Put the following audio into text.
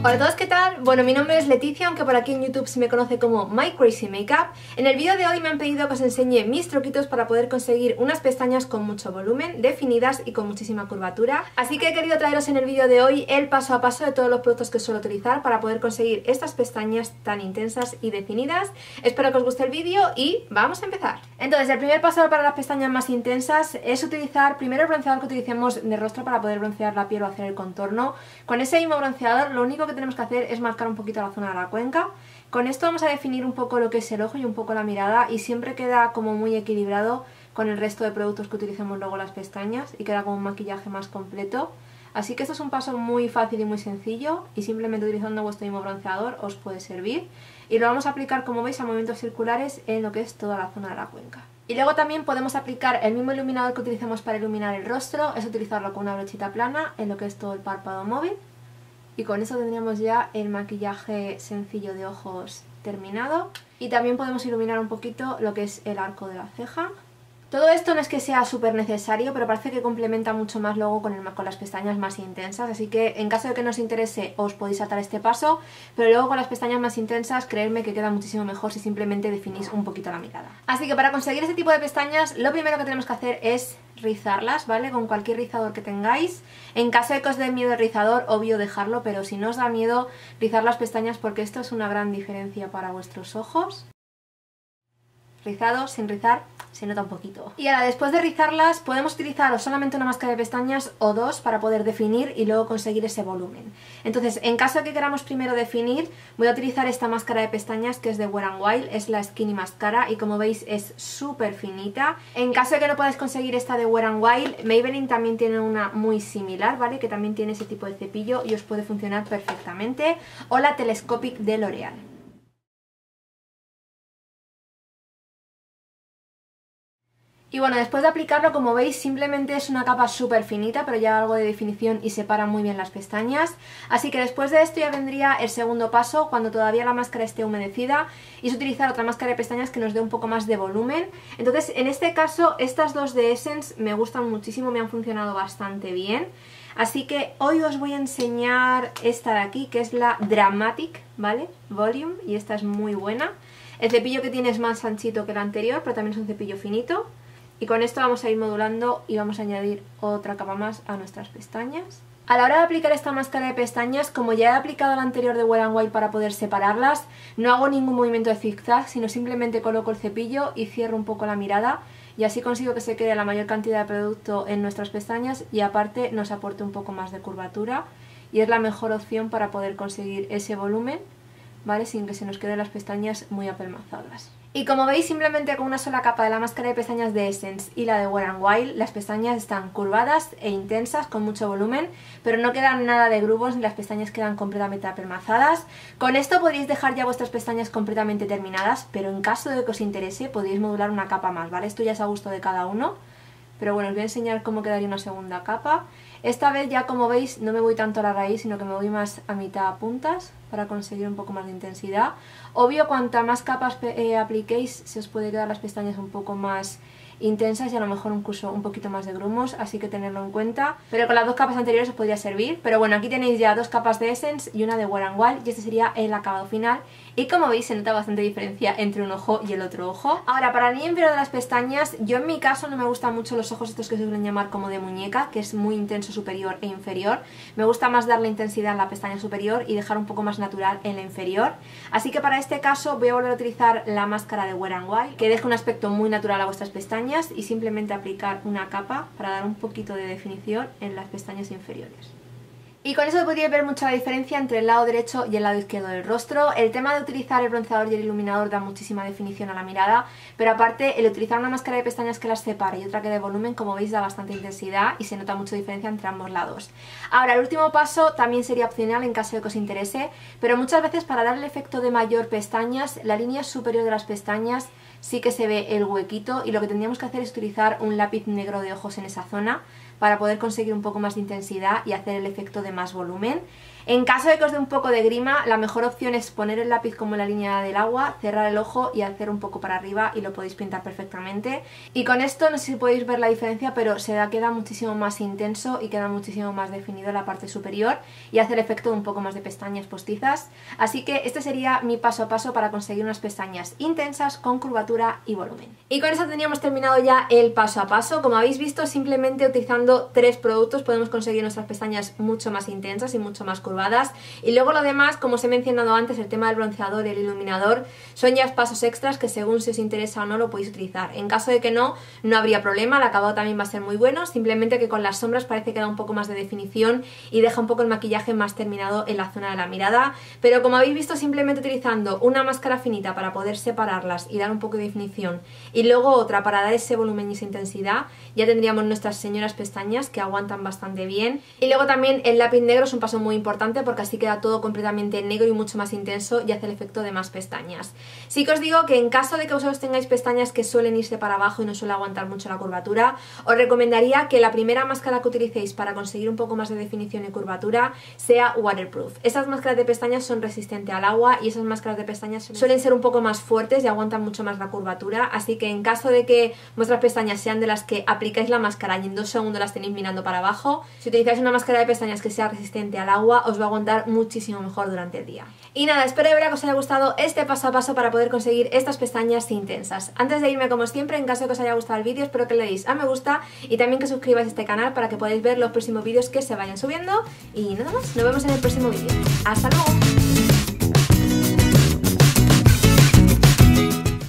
Hola a todos, ¿qué tal? Bueno, mi nombre es Leticia, aunque por aquí en YouTube se me conoce como My Crazy Makeup. En el vídeo de hoy me han pedido que os enseñe mis truquitos para poder conseguir unas pestañas con mucho volumen, definidas y con muchísima curvatura. Así que he querido traeros en el vídeo de hoy el paso a paso de todos los productos que suelo utilizar para poder conseguir estas pestañas tan intensas y definidas. Espero que os guste el vídeo y vamos a empezar. Entonces, el primer paso para las pestañas más intensas es utilizar primero el bronceador que utilicemos de rostro para poder broncear la piel o hacer el contorno. Con ese mismo bronceador lo único que tenemos que hacer es marcar un poquito la zona de la cuenca. Con esto vamos a definir un poco lo que es el ojo y un poco la mirada, y siempre queda como muy equilibrado con el resto de productos que utilicemos luego las pestañas y queda como un maquillaje más completo. Así que esto es un paso muy fácil y muy sencillo, y simplemente utilizando vuestro mismo bronceador os puede servir. Y lo vamos a aplicar, como veis, a movimientos circulares en lo que es toda la zona de la cuenca. Y luego también podemos aplicar el mismo iluminador que utilizamos para iluminar el rostro, es utilizarlo con una brochita plana en lo que es todo el párpado móvil. Y con eso tendríamos ya el maquillaje sencillo de ojos terminado. Y también podemos iluminar un poquito lo que es el arco de la ceja. Todo esto no es que sea súper necesario, pero parece que complementa mucho más luego con las pestañas más intensas. Así que en caso de que no os interese os podéis saltar este paso, pero luego con las pestañas más intensas creedme que queda muchísimo mejor si simplemente definís un poquito la mirada. Así que para conseguir este tipo de pestañas lo primero que tenemos que hacer es rizarlas, ¿vale? Con cualquier rizador que tengáis. En caso de que os dé miedo el rizador, obvio dejarlo, pero si no os da miedo, rizar las pestañas porque esto es una gran diferencia para vuestros ojos. Rizado, sin rizar, se nota un poquito. Y ahora, después de rizarlas, podemos utilizar o solamente una máscara de pestañas o dos para poder definir y luego conseguir ese volumen. Entonces, en caso de que queramos primero definir, voy a utilizar esta máscara de pestañas que es de Wet n Wild, es la Skinny Mascara y como veis es súper finita. En caso de que no podáis conseguir esta de Wet n Wild, Maybelline también tiene una muy similar, ¿vale? Que también tiene ese tipo de cepillo y os puede funcionar perfectamente. O la Telescopic de L'Oreal. Y bueno, después de aplicarlo, como veis, simplemente es una capa súper finita, pero ya algo de definición y separa muy bien las pestañas. Así que después de esto ya vendría el segundo paso, cuando todavía la máscara esté humedecida, y es utilizar otra máscara de pestañas que nos dé un poco más de volumen. Entonces, en este caso, estas dos de Essence me gustan muchísimo, me han funcionado bastante bien. Así que hoy os voy a enseñar esta de aquí, que es la Dramatic, ¿vale? Volume, y esta es muy buena. El cepillo que tiene es más anchito que el anterior, pero también es un cepillo finito. Y con esto vamos a ir modulando y vamos a añadir otra capa más a nuestras pestañas. A la hora de aplicar esta máscara de pestañas, como ya he aplicado la anterior de Wet n Wild para poder separarlas, no hago ningún movimiento de zigzag, sino simplemente coloco el cepillo y cierro un poco la mirada, y así consigo que se quede la mayor cantidad de producto en nuestras pestañas y aparte nos aporte un poco más de curvatura, y es la mejor opción para poder conseguir ese volumen, ¿vale? Sin que se nos queden las pestañas muy apelmazadas. Y como veis, simplemente con una sola capa de la máscara de pestañas de Essence y la de Wet n Wild, las pestañas están curvadas e intensas con mucho volumen, pero no quedan nada de grumos ni las pestañas quedan completamente apelmazadas. Con esto podréis dejar ya vuestras pestañas completamente terminadas, pero en caso de que os interese podéis modular una capa más, ¿vale? Esto ya es a gusto de cada uno. Pero bueno, os voy a enseñar cómo quedaría una segunda capa. Esta vez ya, como veis, no me voy tanto a la raíz, sino que me voy más a mitad a puntas para conseguir un poco más de intensidad. Obvio, cuanta más capas apliquéis, se os puede quedar las pestañas un poco más intensas y a lo mejor incluso un poquito más de grumos, así que tenerlo en cuenta. Pero con las dos capas anteriores os podría servir. Pero bueno, aquí tenéis ya dos capas de Essence y una de Wet n Wild, y este sería el acabado final. Y como veis, se nota bastante diferencia entre un ojo y el otro ojo. Ahora, para la línea inferior de las pestañas, yo en mi caso no me gustan mucho los ojos estos que se suelen llamar como de muñeca, que es muy intenso superior e inferior. Me gusta más darle intensidad en la pestaña superior y dejar un poco más natural en la inferior. Así que para este caso voy a volver a utilizar la máscara de Wet n Wild, que deja un aspecto muy natural a vuestras pestañas, y simplemente aplicar una capa para dar un poquito de definición en las pestañas inferiores. Y con eso podríais ver mucha diferencia entre el lado derecho y el lado izquierdo del rostro. El tema de utilizar el bronceador y el iluminador da muchísima definición a la mirada, pero aparte el utilizar una máscara de pestañas que las separe y otra que dé volumen, como veis, da bastante intensidad y se nota mucha diferencia entre ambos lados. Ahora, el último paso también sería opcional en caso de que os interese, pero muchas veces para dar el efecto de mayor pestañas, la línea superior de las pestañas sí que se ve el huequito, y lo que tendríamos que hacer es utilizar un lápiz negro de ojos en esa zona para poder conseguir un poco más de intensidad y hacer el efecto de más volumen. En caso de que os dé un poco de grima, la mejor opción es poner el lápiz como en la línea del agua, cerrar el ojo y hacer un poco para arriba y lo podéis pintar perfectamente. Y con esto no sé si podéis ver la diferencia, pero queda muchísimo más intenso y queda muchísimo más definido la parte superior y hace el efecto de un poco más de pestañas postizas. Así que este sería mi paso a paso para conseguir unas pestañas intensas con curvatura y volumen. Y con eso tendríamos terminado ya el paso a paso. Como habéis visto, simplemente utilizando 3 productos podemos conseguir nuestras pestañas mucho más intensas y mucho más curvadas. Y luego lo demás, como os he mencionado antes, el tema del bronceador y el iluminador son ya pasos extras que según si os interesa o no lo podéis utilizar. En caso de que no, no habría problema, el acabado también va a ser muy bueno, simplemente que con las sombras parece que da un poco más de definición y deja un poco el maquillaje más terminado en la zona de la mirada, pero como habéis visto, simplemente utilizando una máscara finita para poder separarlas y dar un poco de definición y luego otra para dar ese volumen y esa intensidad, ya tendríamos nuestras señoras pestañas que aguantan bastante bien. Y luego también el lápiz negro es un paso muy importante porque así queda todo completamente negro y mucho más intenso y hace el efecto de más pestañas. Sí que os digo que en caso de que vosotros tengáis pestañas que suelen irse para abajo y no suele aguantar mucho la curvatura, os recomendaría que la primera máscara que utilicéis para conseguir un poco más de definición y curvatura sea waterproof. Esas máscaras de pestañas son resistentes al agua y esas máscaras de pestañas suelen ser un poco más fuertes y aguantan mucho más la curvatura, así que en caso de que vuestras pestañas sean de las que aplicáis la máscara y en 2 segundos las tenéis mirando para abajo, si utilizáis una máscara de pestañas que sea resistente al agua, os va a aguantar muchísimo mejor durante el día. Y nada, espero de verdad que os haya gustado este paso a paso para poder conseguir estas pestañas intensas. Antes de irme, como siempre, en caso de que os haya gustado el vídeo, espero que le deis a me gusta y también que suscribáis a este canal para que podáis ver los próximos vídeos que se vayan subiendo. Y nada más, nos vemos en el próximo vídeo. ¡Hasta luego!